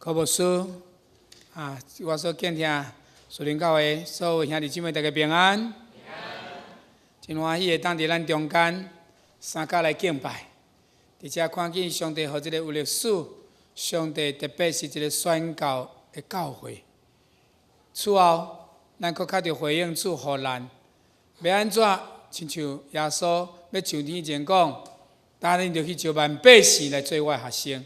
科牧师我所敬听属灵教会所有兄弟姊妹大家平安。真欢喜会当伫咱中间三甲来敬拜，而且看见上帝和这个有历史，上帝特别是一个宣教的教会。此后，咱搁较着回应主互咱，要安怎？亲像耶稣要上天前讲，当然就去招万百姓来做我的学生。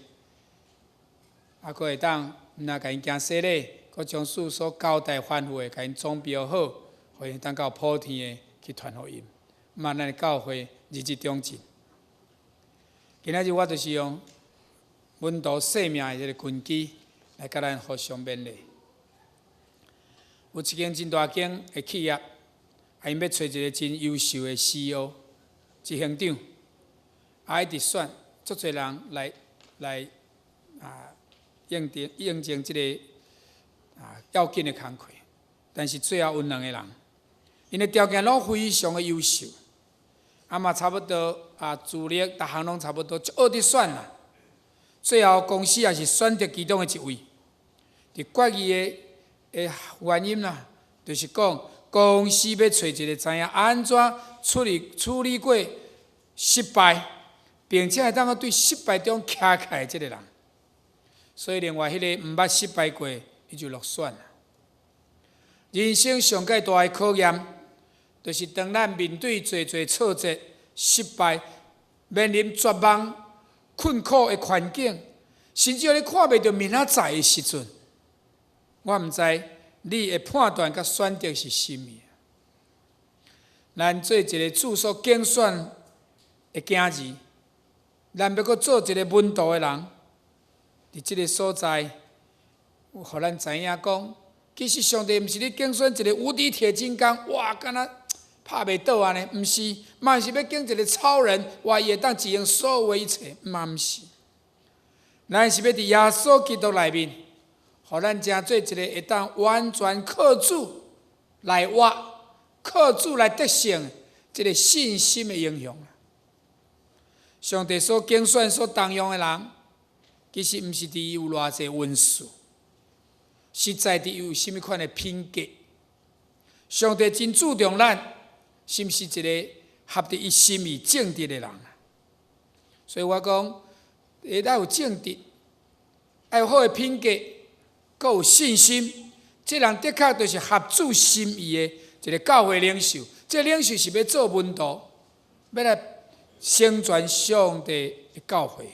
搁会当毋但甲因行洗礼，搁将主所交代吩咐的，甲因装备好，互因当到普天的去传福音。咱的教会日日中进。今仔日我就是用温度生命的这个根基来甲咱互相勉励。有一间真大间的企业，因要找一个真优秀的 CEO、执行长，一直选足侪人来应征这个要紧的工课，但是最后有2个人，因的条件拢非常的优秀，嘛差不多资历逐项拢差不多，就学得选啦。最后公司也是选择其中的一位，伫决议的原因啦，就是讲公司要找一个知影安怎处理过失败，并且会当对失败中徛起来这个人。所以另外迄个毋捌失败过，伊就落选了。人生上界大的考验，就是当咱面对侪挫折、失败，面临绝望、困苦的环境，甚至你看袂到明仔载的时阵，我毋知你的判断甲选择是甚物。咱做一个主所竞选的囝儿，咱要阁做一个稳道的人。伫即个所在，互咱知影讲，其实上帝毋是咧竞选一个无敌铁金刚，哇，敢若拍袂倒安尼，毋是，嘛是要竞一个超人，哇，伊会当执行所有的一切，嘛毋是。咱是要伫耶稣基督内面，互咱成做一个会当完全靠主来活、靠主来得胜，一个信心的英雄。上帝所竞选、所动用的人。其实毋是伫伊有偌济温数，实在伫伊有甚物款的品格。上帝真注重咱是毋是一个合伫伊心意正直的人。所以我讲，会当有正直，要有好的品格，阁有信心，这人的确就是合主心意的一个教会领袖。这领袖是要做门徒，要来宣传上帝的教会。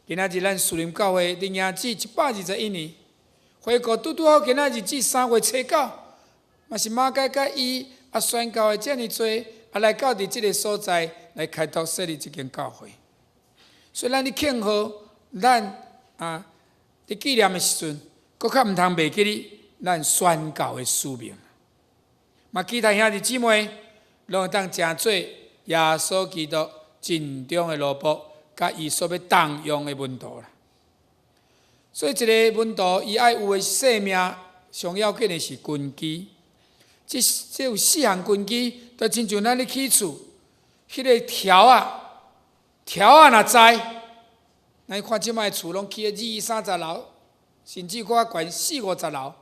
今仔日咱树林教会灵营子121年，回顾拄好今仔日至3月初9，嘛是马介甲伊宣教的遮尔多，来到伫即个所在来开拓设立这间教会。所以咱咧庆贺咱伫纪念的时阵，搁较毋通袂记哩咱宣教的使命。嘛，其他兄弟姊妹拢会当成做耶稣基督尽忠的奴仆。甲伊所要动用的门徒啦，所以一个门徒伊爱有的生命上要紧的是根基。这有4项根基，就亲像咱咧起厝，迄个条若知，咱看即摆厝拢起了20-30楼，甚至看悬40-50楼，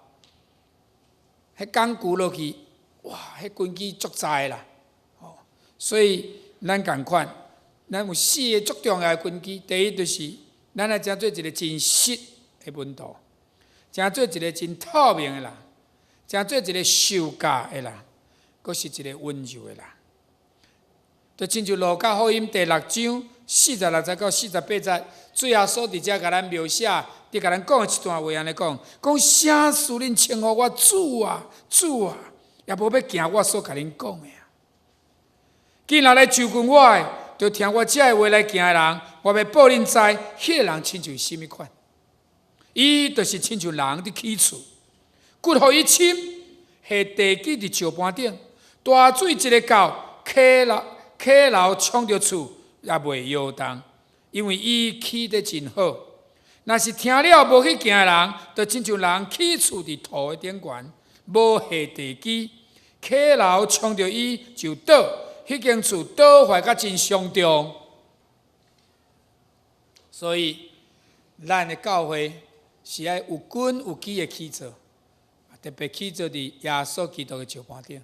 迄钢骨落去，哇，迄根基足在啦。所以咱共款。咱有4个足重要的根基，第一就是咱来成做一个真实的门徒，成做一个真透明的人，成做一个受教的人，阁是一个温柔的人。就亲像路加福音第6章46节到48节，最后所伫遮甲咱描写，伫甲咱讲的一段话安尼讲，啥事恁称呼我主啊主啊，也无要行我所甲恁讲的啊。既然来就近我的。就听我这的话来行的人，我要报恁知，迄个人亲像甚物款？伊就是亲像人伫起厝，骨互伊深，下地基伫石盘顶，大水一个到，溪流冲着厝也袂摇动，因为伊起得真好。若是听了无去行的人，就亲像人起厝伫土的顶悬，无下地基，溪流冲着伊就倒。迄间厝倒坏甲真伤重，所以咱的教会是爱有根有基的起造，特别起造伫耶稣基督的石盘顶。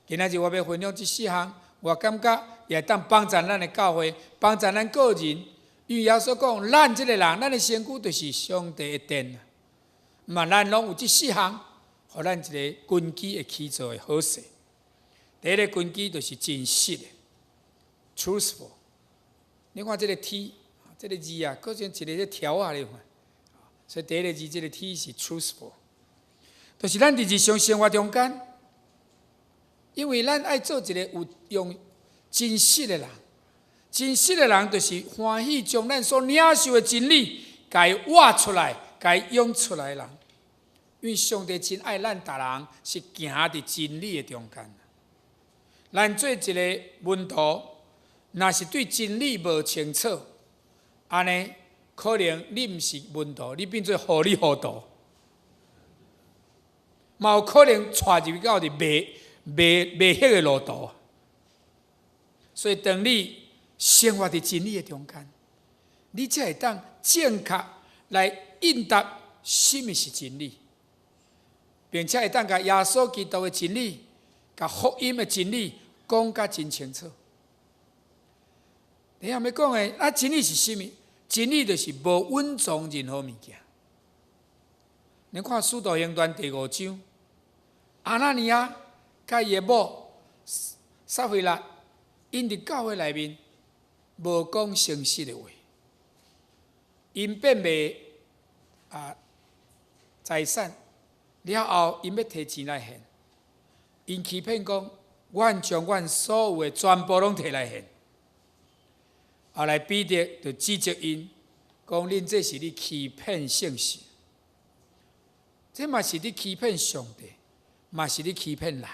今仔日我要分享这4项，我感觉也当帮助咱的教会，帮助咱个人。因为耶稣讲，咱这个人，咱的身躯就是上帝的殿。嘛，咱拢有这4项，互咱一个根基的起造的好势。第一个根基就是真实的 ，truthful。你看这个 T， 这个字啊，搁像一个条啊，你看。所以第一个字，这个 T 是 truthful， 就是咱伫日常生活中间，因为咱爱做一个有用真实的人。真实的人，就是欢喜将咱所领受的真理，甲伊挖出来，甲伊用出来的人。因为上帝真爱咱逐人，是行伫真理的中间。咱做一个门徒，若是对真理无清楚，安尼可能你毋是门徒，你变做糊里糊涂，嘛有可能带入到伫袂晓的路途。所以，当你生活伫真理的中间，你才会当正确来应答什么是真理，并且会当甲耶稣基督的真理、甲福音的真理讲甲真清楚。你下面讲的真理是什么？真理就是无隐藏任何物件。你看《使徒行传》第5章，阿那尼亚甲伊的某撒非拉，因伫教会内面无讲诚实的话，因变卖财产了后，因要摕钱来献，因欺骗讲，阮将阮所有的全部拢摕来献。后来彼得就指责因，讲恁这是你欺骗圣事，这嘛是你欺骗上帝，嘛是你欺骗人。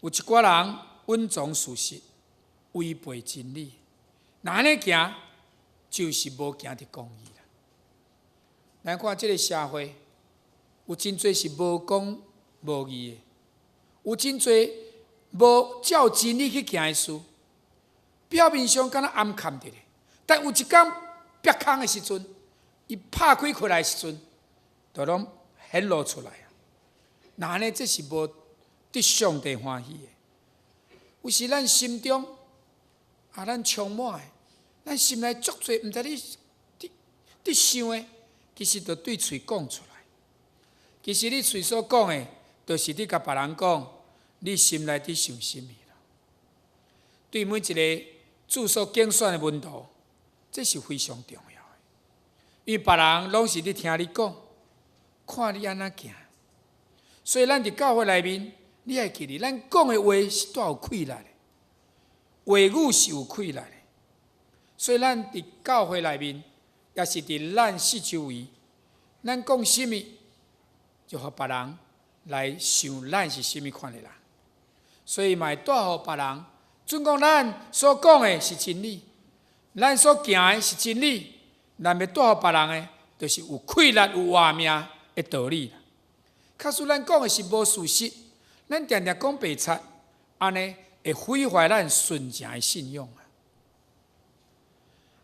有一寡人隐藏事实，违背真理，那安尼行就是无行伫公义啦。咱看这个社会，有真侪是无公无义的，有真侪无照真理去行的事。表面上敢若暗藏着咧，但有一天逼空的时阵，伊拍开开来的时阵，就拢显露出来啊！那安尼这是无得上帝欢喜的。有时咱心中咱充满的，咱心内足侪毋知你想的，其实就对嘴讲出来。其实你嘴所讲的，就是你甲别人讲，你心内伫想什么啦。对每一个自所竞选的门徒，这是非常重要的，因为别人拢是咧听你讲，看你安怎行。所以咱伫教会内面，你爱记得，咱讲的话是带有气力的，话语是有气力的。所以咱伫教会内面，也是伫咱四周围，咱讲什么，就互别人来想咱是什么款的人。所以嘛会带互别人。准讲咱所讲的是真理，咱所行的是真理，咱要带互别人的，就是有气力、有活命的道理。假使咱讲的是无事实，咱常常讲白贼，安尼会毁坏咱纯正的信仰啊！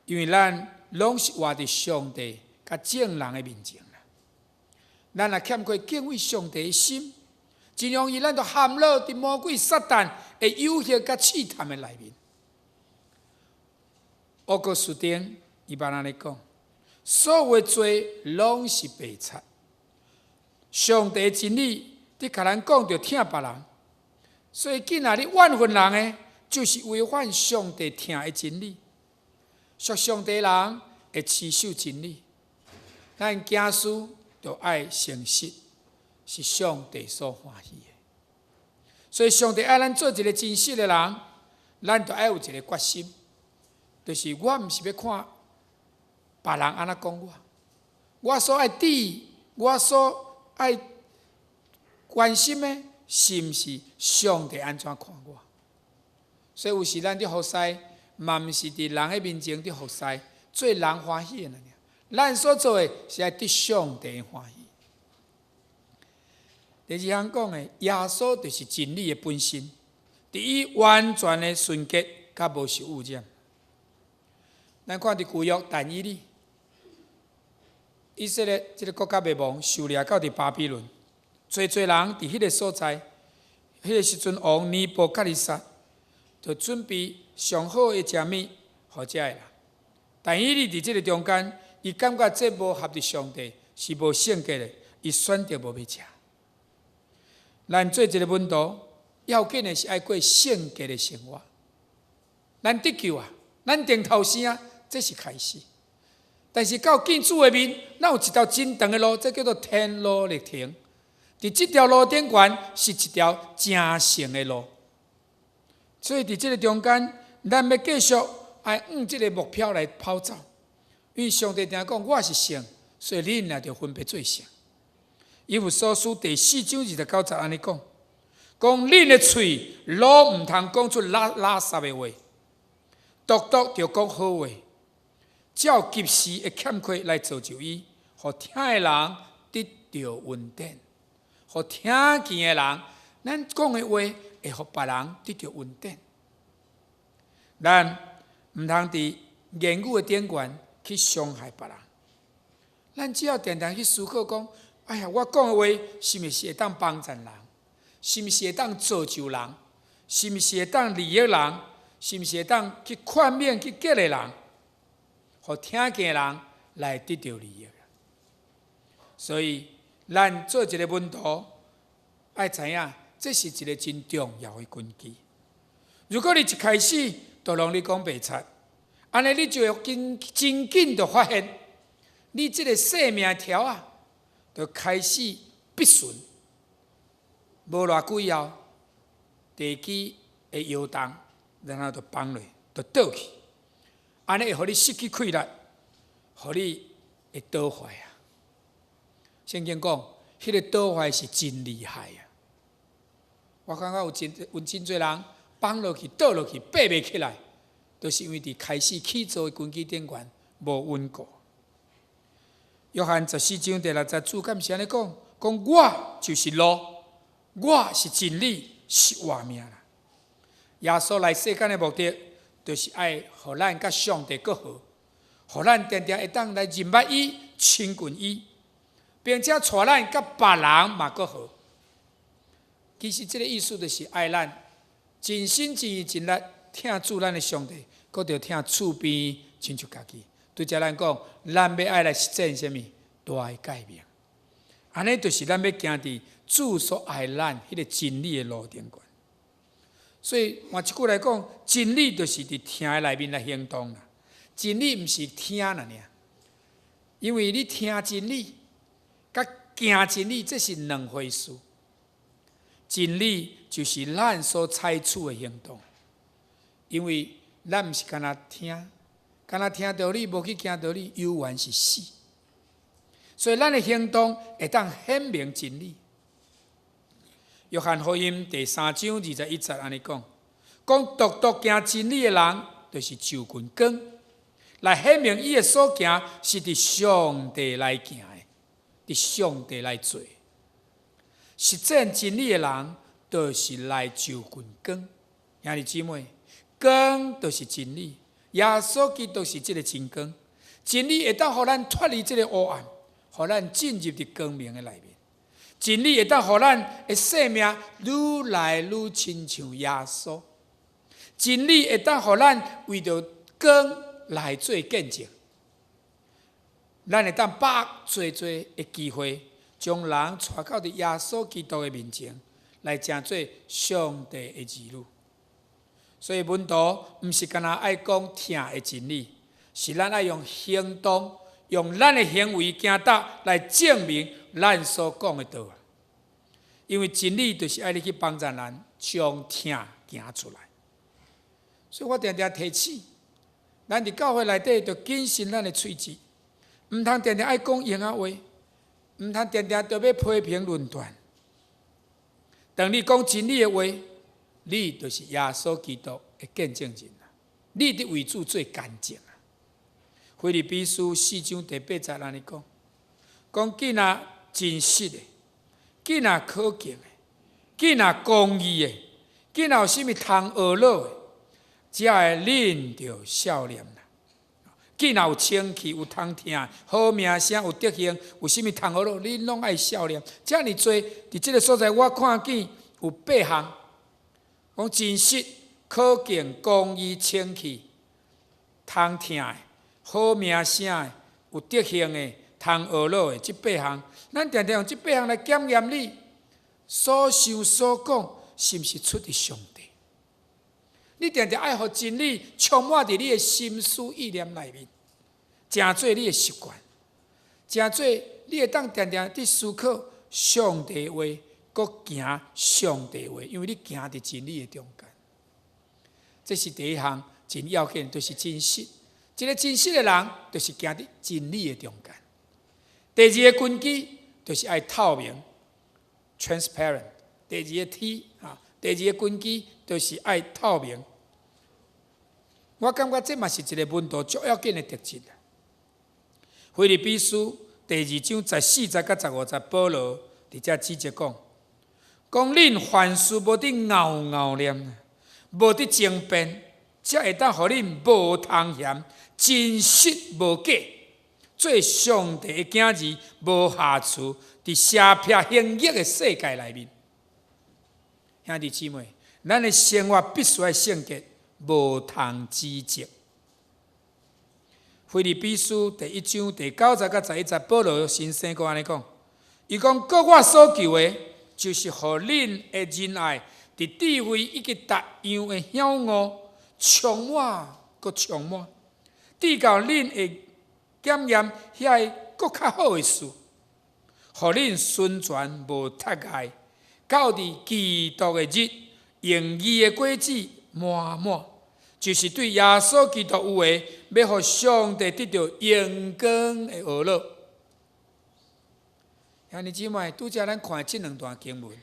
因为咱拢是活伫上帝甲正人的面前啦，咱也欠缺敬畏上帝的心。真容易，咱就陷落伫魔鬼撒旦的诱惑甲试探的内面。奥古斯丁伊捌安尼讲：所有的罪拢是白贼。上帝的真理，你甲咱讲着听别人，所以今仔日怨恨人的，就是违反上帝听的真理。属上帝人会持守真理，咱行事就爱诚实。是上帝所欢喜的，所以上帝爱咱做一个真实的人，咱就爱有一个决心，就是我毋是要看别人安怎讲我所爱知，我所爱关心的，是毋是上帝安怎看我？所以有时咱伫服侍，嘛毋是伫人的面前伫服侍，做人欢喜的呢。咱所做的是爱得上帝欢喜。第二项讲的，耶稣就是真理的本身，第一完全的纯洁，甲无受污染。咱看伫旧约但以理，以色列这个国家灭亡，受掠到伫巴比伦，侪人伫迄个所在，迄个时阵王尼布甲尼撒就准备上好的食物，互遮个人。但以利伫即个中间，伊感觉这无合伫上帝，是无圣洁的，伊选择无要食。咱做一个门徒，要紧的是爱过圣洁的生活。咱得救啊，咱定头先，这是开始。但是到见主的面，咱有一条真长的路，这叫做天路历程。伫这条路顶悬是一条正圣的路。所以伫这个中间，咱要继续爱往这个目标来跑走。因为上帝定讲我是圣，所以恁也着分别做圣。以弗所书第4章29节安尼讲，恁的喙老唔通讲出垃圾的话，独着讲好话，照及时的欠缺来造就伊，互听的人得到稳定，互听见的人，咱讲的话会互别人得到稳定。咱唔通伫言语的顶悬去伤害别人，咱只要常常去思考讲，哎呀，我讲的话是毋是会当帮助人？是毋是会当造就人？是毋是会当利益人？是毋是会当去劝勉、去激励人？互听见的人来得到利益。所以，咱做一个门徒，爱知影这是一个真重要的根基。如果你一开始就让你讲白贼，安尼你就会真紧就发现，你这个生命条啊，就开始不顺。无偌久以后，地基会摇动，然后就崩落，就倒去。安尼会互你失去气力，互你会倒坏啊！圣经讲，迄个倒坏是真厉害啊！我感觉有真侪人崩落去、倒落去、爬袂起来，都是因为伫开始起造的根基顶悬无稳固。约翰14章第6节，主敢是安尼讲：我就是路，我是真理，是活命啦。耶稣来世间的目的，就是爱互咱甲上帝更好，互咱常常会当来认捌伊、亲近伊，并且带咱甲别人嘛更好。其实这个意思就是爱咱真心真意真力听主咱的上帝，搁着听厝边亲像家己。对遮咱讲，咱要爱来实践什么大的改变？安尼就是咱要行伫主所爱咱迄个真理的路顶悬。所以换一句来讲，真理就是伫听的内面来行动啦。真理毋是听啦尔，因为你听真理，甲行真理这是两回事。真理就是咱所采取的行动，因为咱毋是干那听，干那听道理，无去行道理，有缘是死。所以咱的行动会当显明真理。约翰福音第3章21节安尼讲，独行真理的人，就是就近光，来显明伊的所行是伫上帝来行的，伫上帝来做。实践真理的人，就是来就近光。兄弟姊妹，光就是真理，耶稣基督是这个真光，真理会当互咱脱离这个黑暗，互咱进入伫光明的内面。真理会当互咱的生命愈来愈亲像耶稣。真理会当互咱为着光来做见证。咱会当把最的机会，将人带到伫耶稣基督的面前，来成做上帝的儿女。所以门徒毋是干那爱讲听的真理，是咱爱用行动，用咱的行为行达来证明咱所讲的道。因为真理就是爱你去帮助人，将听行出来。所以我常常提醒，咱伫教会内底要谨慎咱的喙舌，毋通常常爱讲闲话，毋通常常就要批评论断。当你讲真理的话，你就是耶稣基督的见证人啦，你得为主做干净啊。腓立比书4章第8节安尼讲既若真实的，既若可敬的，既若公义的，既若有啥物通学老的，只要忍着笑脸啦，囡仔有清气，有通听，好名声，有德行，有啥物通学咯？你拢爱少年。遮尔多，伫即个所在，我看见有8项，讲真实、可敬、公义、清气、通听的、好名声的、有德行的、通学咯的，即8项，咱常常用即8项来检验你所想所讲是毋是出自上帝。你常常爱互真理充满伫你的心思意念内面，成做你的习惯，成做你会当常常伫思考上帝的话，搁行上帝的话，因为你行伫真理的中间。这是第一项真要紧，就是真实。一个真实的人，就是行伫真理的中间。第二个根基，就是爱透明 （transparent）。第二个 T 啊，第二个根基就是爱透明。我感觉这嘛是一个门徒最要紧的特质。腓立比书第2章14节到15节，保罗伫遮指责讲恁凡事无伫拗念，无伫争辩，才会当互恁无通嫌，真实无假，做上帝的囝儿，无瑕疵，伫邪僻行恶的世界内面。兄弟姊妹，咱的生活必须要圣洁，无通指责。腓立比书第1章第9节到11节，保罗先生佫安尼讲：伊讲，各我所求的，就是互恁的仁爱，伫智慧以及逐样的晓悟，充满佫充满，直到恁会检验遐个佫较好的事，互恁宣传无脱碍。到伫基督的日，用义的果子满满，就是对耶稣基督有的，要互上帝得到荣光的娱乐。兄弟姊妹，拄则咱看这2段经文，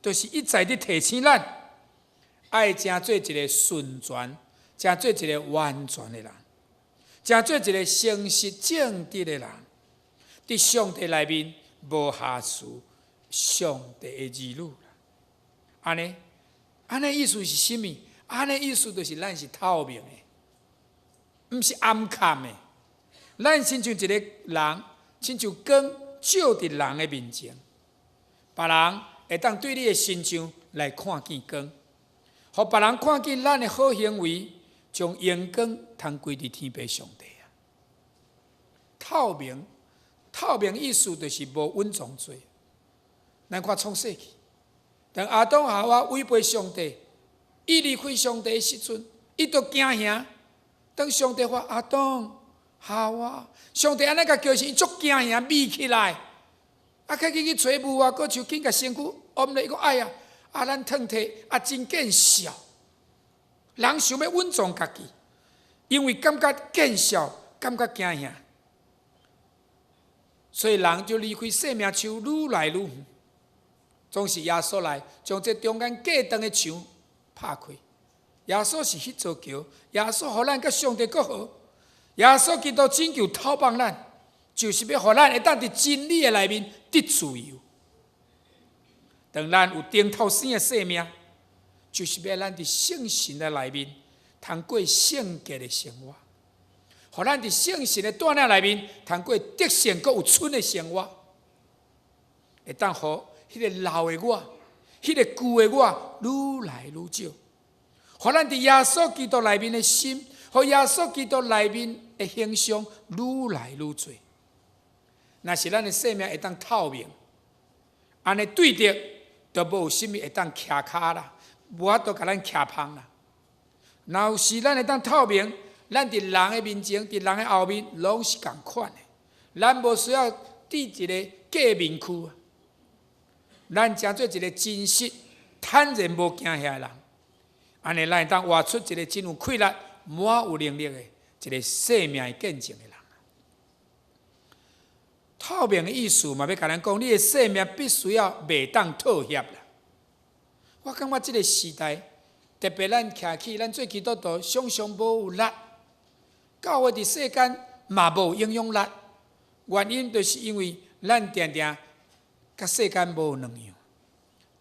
就是一再地提醒咱，爱真做一个顺全，真做一个完全的人，真做一个诚实正直的人，伫上帝内面无瑕疵。上帝的儿女，安尼意思是甚物？安尼意思就是咱是透明的，毋是暗藏的。咱亲像一个人，亲像光照伫人的面前，别人会当对你的身上来看见光，互别人看见咱的好行为，将阳光通归伫天父上帝啊。透明意思就是无隐藏罪。咱看创世纪，当亚当夏娃违背上帝，伊离开上帝的时阵，伊就惊吓。当上帝话亚当夏娃，上帝安尼甲叫声，伊足惊吓，眯起来，赶紧去找母啊，搁像紧甲身躯唬咧，伊讲哎呀，咱脱体真见笑。人想要稳重家己，因为感觉见笑，感觉惊吓，所以人就离开生命树愈来愈远。总是耶稣来，将这中间隔断的墙拍开。耶稣是迄座桥，耶稣互咱甲上帝更好。耶稣基督拯救讨帮咱，就是要互咱会当伫真理的内面得自由。当咱有顶头生的生命，就是要咱伫圣神的内面，通过圣洁的生活，互咱伫圣神的带领内面，通过得胜阁有春的生活，会当互迄个老的我，迄个旧的我愈来愈少，互咱伫耶稣基督内面的心，互耶稣基督内面的形象愈来愈多。若是咱的生命会当透明，安尼对着都无有啥物会当徛骹啦，无法度甲咱徛芳啦。若是咱会当透明，咱伫人的面前，伫人的后面，拢是共款的。咱无需要戴一个假面躯。咱诚做一个真实、坦然无惊吓的人，安尼咱会当活出一个真有气力、满有能力的一个生命见证的人。透明的意思嘛，要甲咱讲，你的生命必须要袂当妥协啦。我感觉这个时代，特别咱徛起，咱做基督徒常常无有力，教会伫世间嘛无影响力，原因就是因为咱常常甲世间无两样，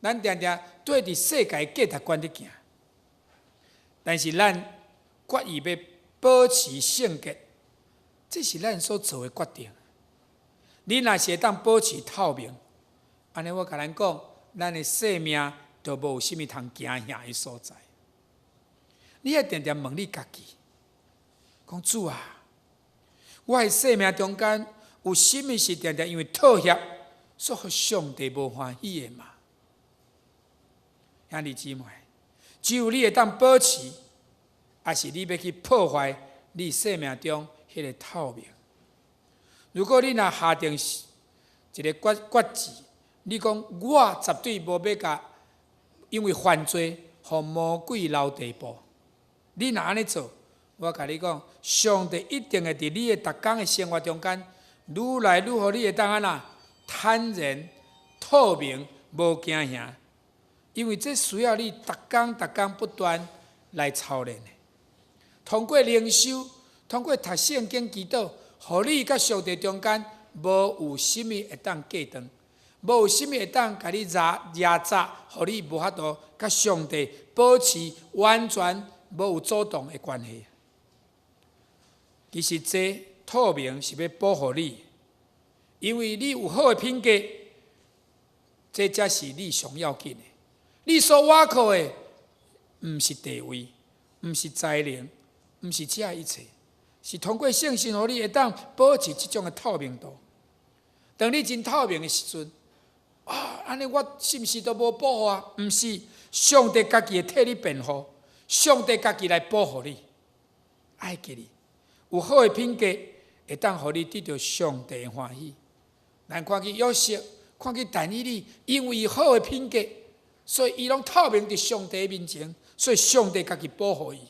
咱常常对伫世界价值观伫行，但是咱决意要保持圣洁，这是咱所做的决定。你若是会当保持透明，安尼我甲咱讲，咱的生命就无有啥物通惊吓的所在。你要定定问你家己，讲主啊，我的生命中间有啥物是定定因为妥协，所以上帝无欢喜的嘛？兄弟姊妹，只有你会当保持，还是你要去破坏你生命中迄个透明？如果你若下定一个决志，你讲我绝对无要甲因为犯罪，互魔鬼留地步。你若安尼做，我甲你讲，上帝一定会伫你的逐工的生活中间，愈来愈互你会当安那坦然、透明、无惊吓。因为这需要你逐工不断来操练的。通过灵修，通过读圣经祈祷，互你甲上帝中间无有啥物会当隔断，无有啥物会当甲你压榨，互你无法度甲上帝保持完全无有阻挡的关系。其实这透明是要保护你，因为你有好的品格，这才是你上要紧的。你所倚靠的，毋是地位，毋是才能，毋是这一切，是通过圣心，互你会当保持这种的透明度。当你真透明的时阵，安尼我是毋是都无保护啊？毋是，上帝家己会替你辩护，上帝家己来保护你。爱记你，有好的品格，会当互你得到上帝的欢喜。咱看去约瑟，看去但以理，因为伊好的品格。所以，伊拢透明伫上帝面前，所以上帝家己保护伊，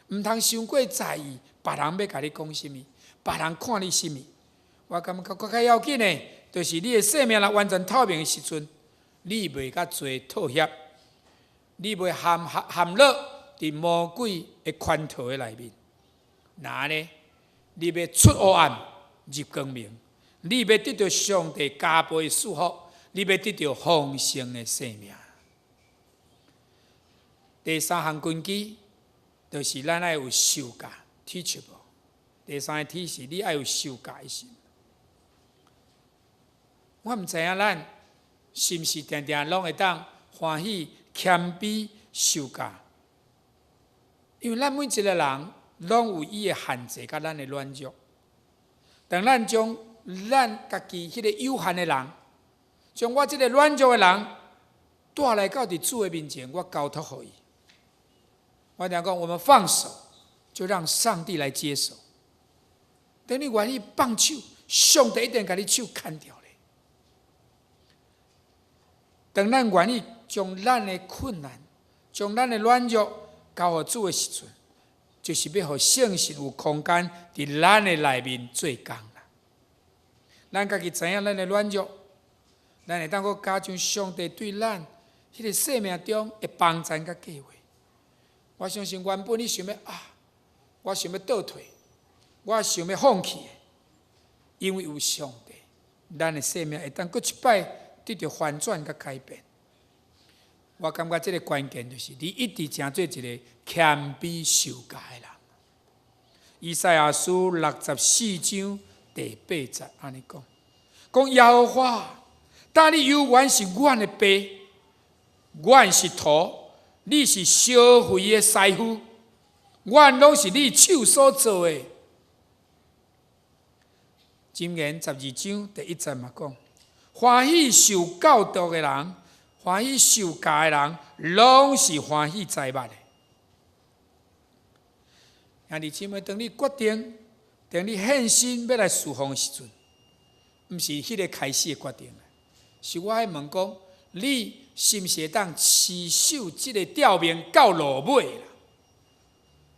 毋通伤过在意别人要甲你讲啥物，别人看你啥物。我感觉更较要紧的，就是你的生命若完全透明的时阵，你袂甲做妥协，你袂陷落伫魔鬼的圈套的内面。那呢，你要出黑暗入光明，你要得到上帝加倍的祝福。你要得到丰盛的生命。第三项根基，就是咱爱有受教 teachable。第三个 T 是你爱有受教的心。我毋知影咱是毋是定定拢会当欢喜谦卑受教，因为咱每一个人拢有伊的限制，甲咱的软弱。当咱将咱家己迄个有限的人，将我这个软弱的人带来到伫主的面前，我交托给伊。我讲，我们放手，就让上帝来接手。等你愿意放手，上帝一定把你手砍掉咧。当咱愿意将咱的困难、将咱的软弱交予主的时阵，就是要互圣神有空间伫咱的内面做工啦。咱家己知影咱的软弱。咱会当阁加上上帝对咱迄个生命中的帮助甲计划。我相信原本你想要我想要倒退，我想要放弃，因为有上帝，咱的生命会当阁一摆得到翻转甲改变。我感觉这个关键就是你一直成做一个谦卑受教的人。以赛亚书64章第8节安尼讲，讲耶和华。但你永远是阮的爸，阮是土，你是烧肥的师傅，阮拢是你手所做的。箴言12章第1节嘛讲，欢喜受教导的人，欢喜受教的人，拢是欢喜栽物的。兄弟姊妹，当你决定，当你献心要来侍奉的时阵，毋是迄个开始的决定。是我爱问讲，你是毋是会当持守这个吊命到落尾啦？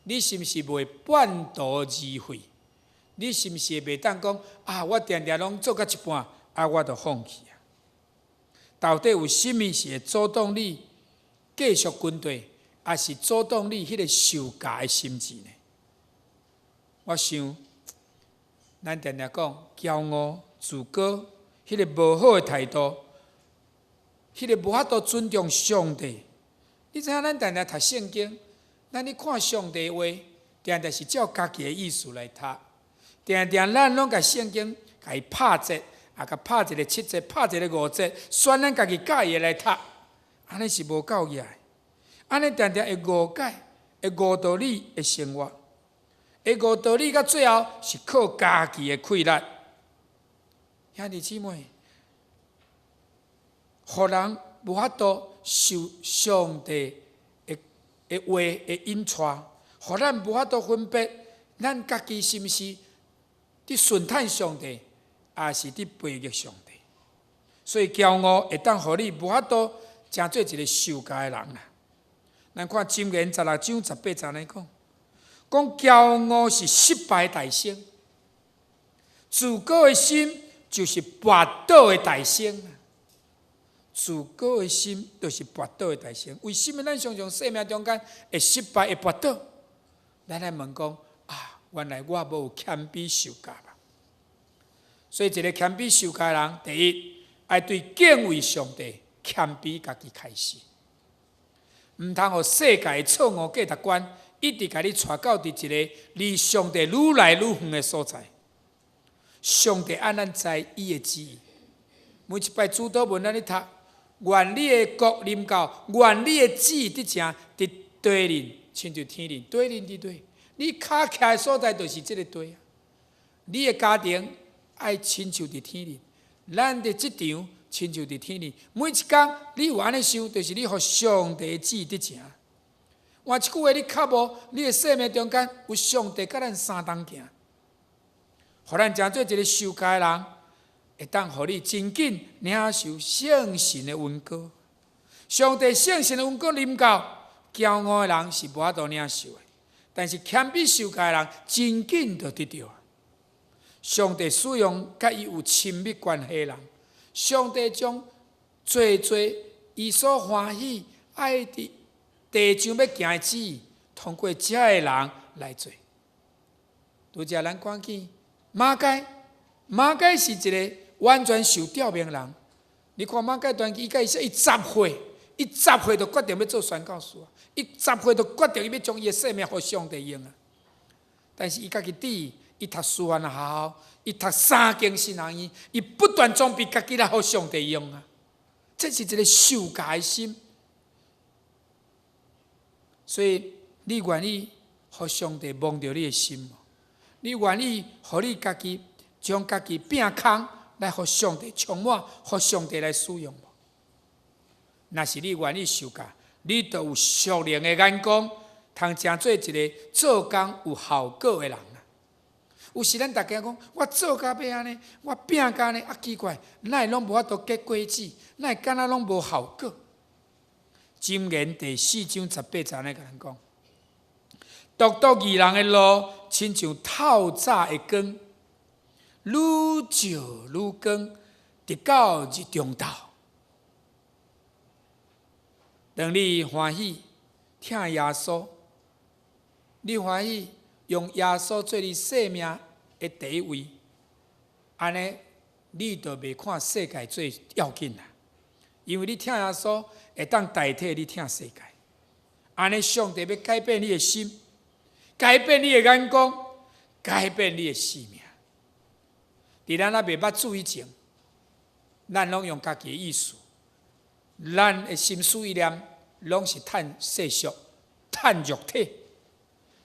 你是毋是袂半途而废？你是毋是袂当讲我定定拢做到一半，我就放弃啊？到底有啥物是会阻挡你继续军队，还是阻挡你迄个受教的心智呢？我想，咱定定讲骄傲、自高。迄个无好的态度，迄个无法度尊重上帝。你知影咱常常读圣经，咱咧看上帝话，定定是照家己的意思来读，定定咱拢甲圣经甲伊拍折，啊，甲拍一个7节，拍一个5节，选咱家己喜的来读，安尼是无够野的。安尼定定会误解，会误道理的生活，会误道理，到最后是靠家己的气力。兄弟姊妹，互人无法度受上帝的话的引带，互咱无法度分别咱家己是毋是伫顺趁上帝，还是伫背逆上帝。所以骄傲会当互你无法度成做一个受教的人啦。咱看箴言16章18节来讲，骄傲是失败大星，自高的心就是跋倒的大星。自高的心就是跋倒的大星。为什么咱常常生命中间会失败、会跋倒？咱来问讲啊，原来我无有谦卑受教吧？所以一个谦卑受教的人，第一爱对敬畏上帝、谦卑家己开始。唔通互世界的错误价值观一直甲你带到伫一个离上帝愈来愈远的所在。上帝按咱知伊的旨意，每一摆主祷文咱咧读，愿你的国临到，愿你的旨意伫正伫地人，亲像天人，地人伫地，你脚徛的所在就是即个地啊。你的家庭爱亲像伫天人，咱的职场亲像伫天里，每一工你有安尼想，就是你互上帝的旨意伫正。换一句话，你较无你的生命中间有上帝甲咱相同行，互咱成做一个受教的人，会当互你真紧领受圣神的恩膏。上帝圣神的恩膏临到，骄傲的人是无法度领受的，但是谦卑受教的人真紧就得到。上帝使用甲伊有亲密关系的人。上帝将做伊所欢喜爱伫地上要行的旨意，通过遮个人来做。拄则咱看见马该是一个完全受吊命的人。你看马该传记，伊说伊10岁就决定要做宣教士啊！伊10岁就决定要将伊的生命互上帝用啊！但是伊家己弟，伊读师范学校，伊读3间新学院，伊不断装备家己来互上帝用啊！这是一个受教的心。所以你愿意互上帝摸着你的心吗？你愿意互你家己将家己变空来互上帝充满，互上帝来使用吗？若是你愿意受教，你就有属灵的眼光，通成做一个做工有效果的人。有时咱大家讲，我做甲要安尼，我拼甲安尼，啊奇怪，哪会拢无法度结果子？哪会敢若拢无效果？箴言第4章18节咧，甲咱讲，独义人的路，亲像透早的光，愈照愈光，直到日中昼。当你欢喜听耶稣，你欢喜用耶稣做你生命的第一位，安尼你就袂看世界最要紧啦。因为你听耶稣会当代替你听世界，安尼上帝要改变你的心，改变你的眼光，改变你的生命。伫咱还袂捌主以前，咱拢用家己的意思。咱的心思意念拢是趁世俗、趁肉体，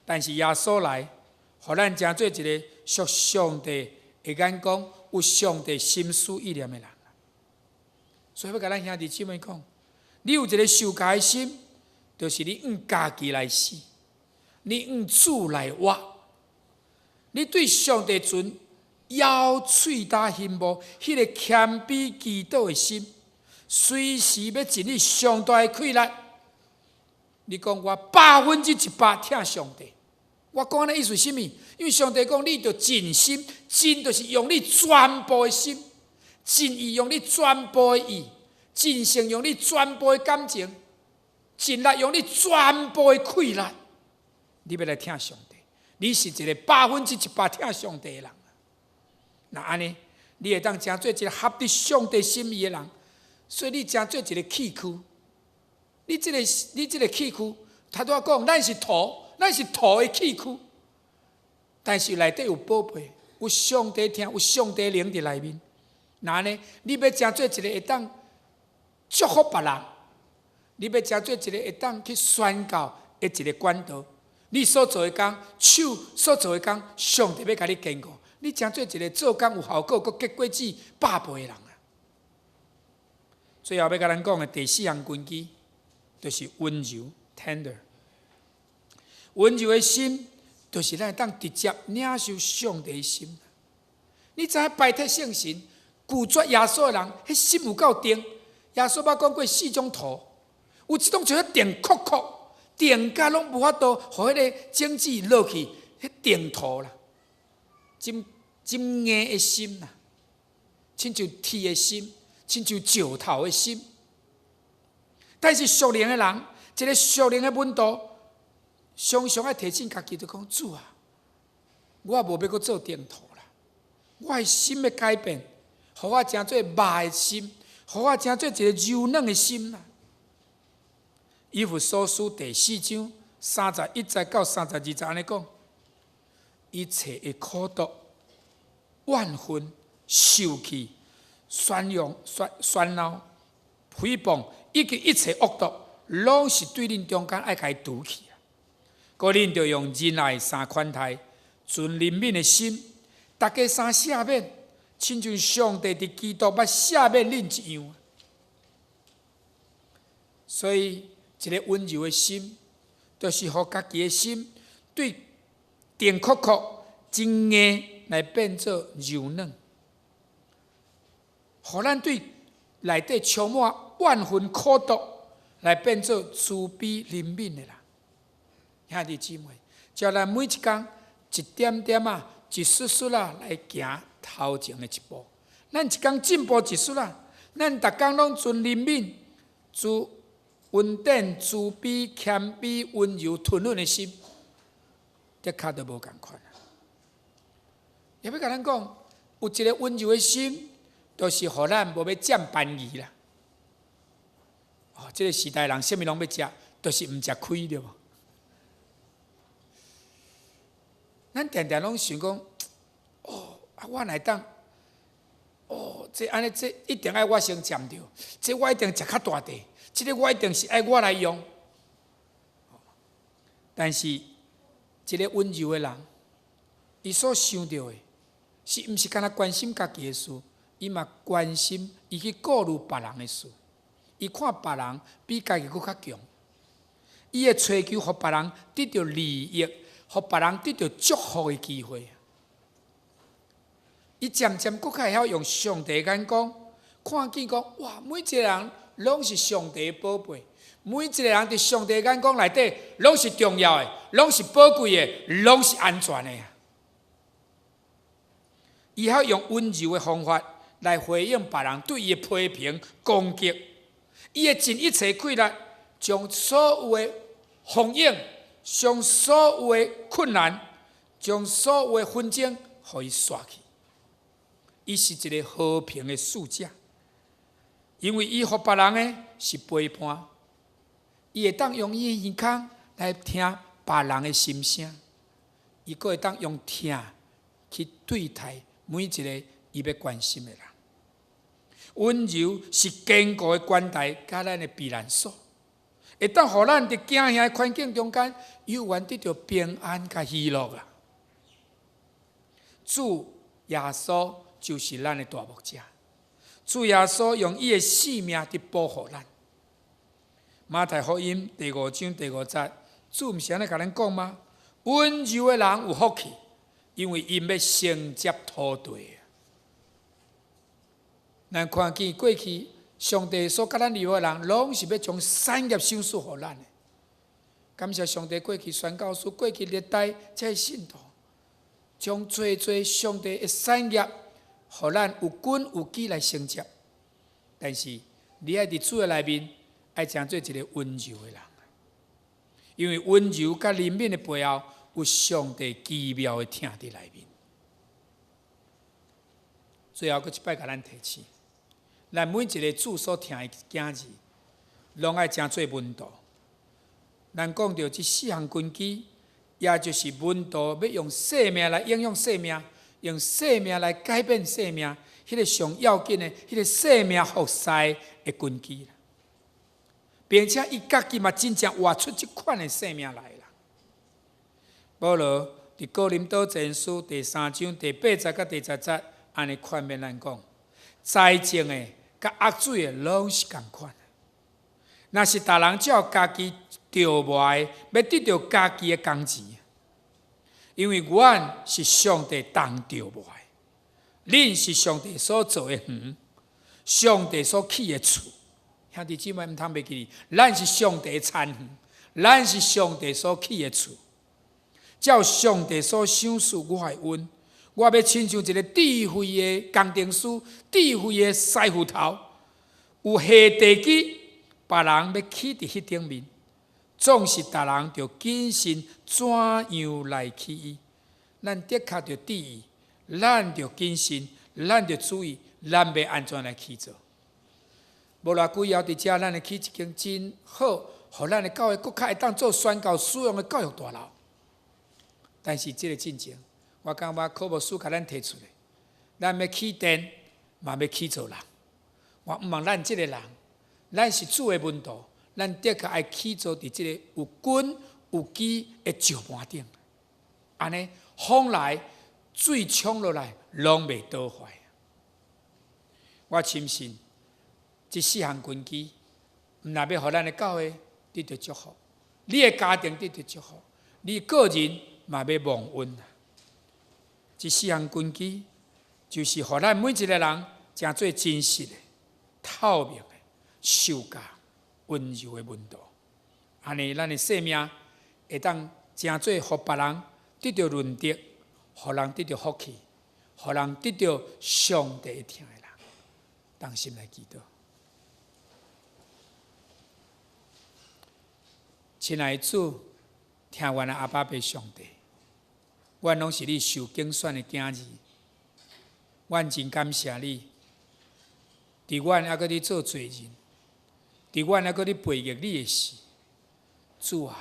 但是耶稣来，互咱成做一个属上帝的眼光、有上帝心思意念的人。所以要甲咱兄弟姊妹讲，你有一个受教的心，就是你用家己来死，你用主来活，你对上帝存腰喙打心无，迄个谦卑祈祷的心。随时要尽你上大的气力，你讲我100%听上帝。我讲的意思是甚物？因为上帝讲，你着尽心，尽就是用你全部的心，尽意用你全部的意，尽性用你全部的感情，尽力用你全部的气力，你要来听上帝。你是一个100%听上帝的人。那安尼，你会当成做一个合得上帝心意的人。所以你成做一个器躯，你这个器躯，他都讲，咱是土的器躯，但是内底有宝贝，有上帝听，有上帝灵伫内面。那呢，你要真做一个会当祝福别人，你要真做一个会当去宣告的一个管道。你所做的工，手所做的工，上帝要甲你坚固。你真做一个做工有效果、佮结果子百倍的人啊！最后要甲咱讲的第4项根基，就是温柔 （tender）。温柔的心，就是咱会当直接领受上帝的心。你知影拜铁圣神、拒绝耶稣的人，迄心有够定。耶稣捌讲过4种土，有一种就是定酷酷，定甲拢无法度，互迄个种子落去，迄定土啦，真硬的心啦，亲像铁的心，亲像石头的心。但是属灵的人，一个属灵的温度，常常要提醒家己，就讲主啊，我无要阁做定土啦，我的心要改变，互我真做肉的心，互我真做一个柔软的心啦。以弗所书第4章31节到32节安尼讲，一切的苦毒、怨恨、受气、宣扬、喧闹、诽谤，以及一切恶毒，拢是对恁中间爱甲伊除去啊！个恁着用仁爱相款待，存怜悯的心，大家相赦免，亲像上帝伫基督捌赦免恁一样。所以，一个温柔的心，就是互家己的心对定酷酷、真硬来变做柔软，互咱对内底充满怨恨、苦毒来变做慈悲怜悯的人。兄弟姊妹，叫咱每一天一点点啊，一丝丝啊来行头前的一步。咱一天进步一丝啊，咱逐天拢存怜悯、稳定、慈悲、谦卑、温柔、吞忍的心，的确都无共款。也要甲咱讲，有一个温柔的心，就是互咱无要占便宜啦。这个时代人，啥物拢要食，就是毋食亏对无？咱常常拢想讲，我来当，这安尼，这一定爱我先占着，这我一定食较大地，这个我一定是爱我来用。但是，一个温柔的人，伊所想到的，是毋是干那关心家己的事，伊嘛关心伊去顾虑别人的事。伊看别人比家己佫较强，伊会追求互别人得到利益，互别人得到祝福的机会。伊渐渐佫较会晓用上帝的眼光看见讲，哇，每一个人拢是上帝的宝贝，每一个人伫上帝的眼光内底拢是重要的，拢是宝贵的，拢是安全的。伊晓用温柔的方法来回应别人对伊的批评、攻击。伊会尽一切气力，将所有的风影、将所有的困难、将所有的纷争，互伊刷去。伊是一个和平的使者，因为伊互别人的是陪伴，伊会当用伊的耳孔来听别人的心声，伊阁会当用听去对待每一个伊要关心的人。温柔是坚固的关台，甲咱的避难所，会当互咱伫惊吓的环境中间，永远得到平安甲喜乐啊！主耶稣就是咱的大牧者，主耶稣用伊的性命伫保护咱。马太福音第5章第5节，主毋是安尼甲咱讲吗？温柔的人有福气，因为因要承接土地。咱看见过去上帝所甲咱留的人，拢是要将产业赏赐予咱的。感谢上帝过去宣告书，过去历代这信徒，将最上帝的产业，予咱有根有基来承接。但是你爱伫主的内面，爱真做一个温柔的人，因为温柔甲怜悯的背后，有上帝奇妙的听伫内面。最后，佫一摆甲咱提醒。咱每一个主所听的囝儿，拢爱真做温度。咱讲到这4项根基，也就是温度要用生命来影响生命，用生命来改变生命，迄个上要紧的，迄个生命服侍的根基啦。并且伊家己嘛真正活出即款的生命来啦。保罗伫哥林多前书第3章第8节到第10节，安尼劝勉咱讲：财政的甲恶水的拢是共款。若是逐人照家己着卖，要得到家己的工钱，因为阮是上帝当着卖，恁是上帝所造的园，上帝所起的厝。兄弟姊妹，毋通袂记哩，咱是上帝的产园，咱是上帝所起的厝。照上帝所赏赐我的恩，我要亲像一个智慧的工程师，智慧的师傅头，有下地基，别人要起伫迄顶面，总是逐人着谨慎怎样来起伊。咱的确着注意，咱着谨慎，咱着注意，咱要安怎来起做。无偌久以后，伫遮咱会起一间真好，互咱的教会更较会当做宣教使用的教育大楼。但是即个进程，我感觉科博士甲咱提出来，咱要起电，嘛要起做人。我毋望咱即个人，咱是主的门徒，咱的确爱起做伫即个有根有基的石盘顶。安尼风来水冲落来，拢袂倒坏。我深信。这4项根基，毋但要互咱的教会得到祝福，你的家庭得到祝福，你个人嘛要蒙恩。这4项根基，就是互咱每一个人诚做真实的、透明的、受教、温柔的门徒。安尼，咱的生命会当诚做互别人得到润德，互人得到福气，互人得到上帝听的人。当心来祈祷。亲爱的主，听阮的阿爸爸上帝，阮拢是你受拣选的囝儿，阮真感谢你。伫阮还阁咧做罪人，伫阮还阁咧背逆你的事，主啊，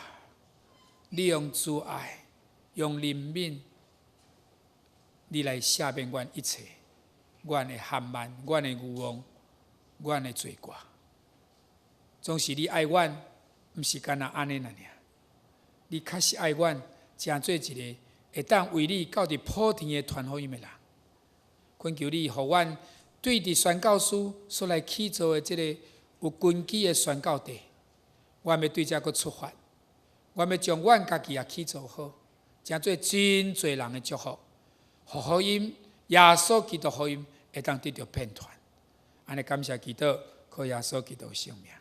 你用慈爱、用怜悯，你来赦免阮一切，阮的含慢、阮的愚妄、阮的罪过，总是你爱阮。毋是干那安尼尔，你确实爱阮，诚做一个会当为你到伫普天的传福音的人。恳求你，互阮对伫宣教师所来起造的即个有根基的宣教地，阮要对遮佫出发，阮要将阮家己也起造好，诚做真侪人的祝福。互福音，耶稣基督福音会当得到遍传。安尼感谢祈祷，靠耶稣基督圣名。